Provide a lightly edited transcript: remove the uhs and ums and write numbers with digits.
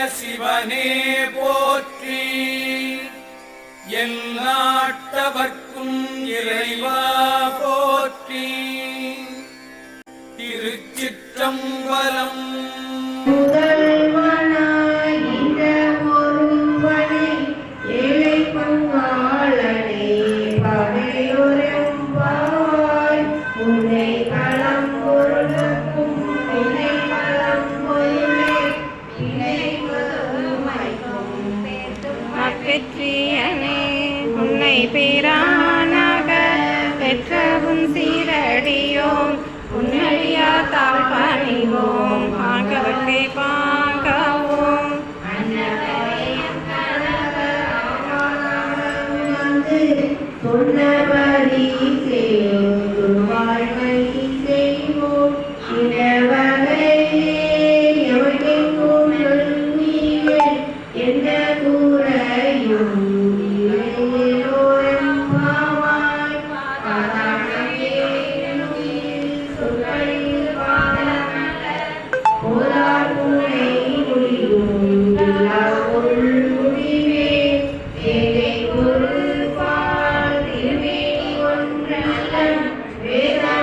சிவனே போற்றி. எல்லாட்டவர்க்கும் இறைவா போற்றி. திருச்சிற்றம்பலம். உன்னை பேரானாக பெற்றவும் சீரடியோம் உன்னடியா தாழ் பணிவோம் ஆகவர்க்கை பாங்கவும் சொன்னபடி செய்வோம் வாழ்வை செய்வோம் இனவகை எவனுக்கும் சொல்வீர்கள் என்ன கூறையும் வேதா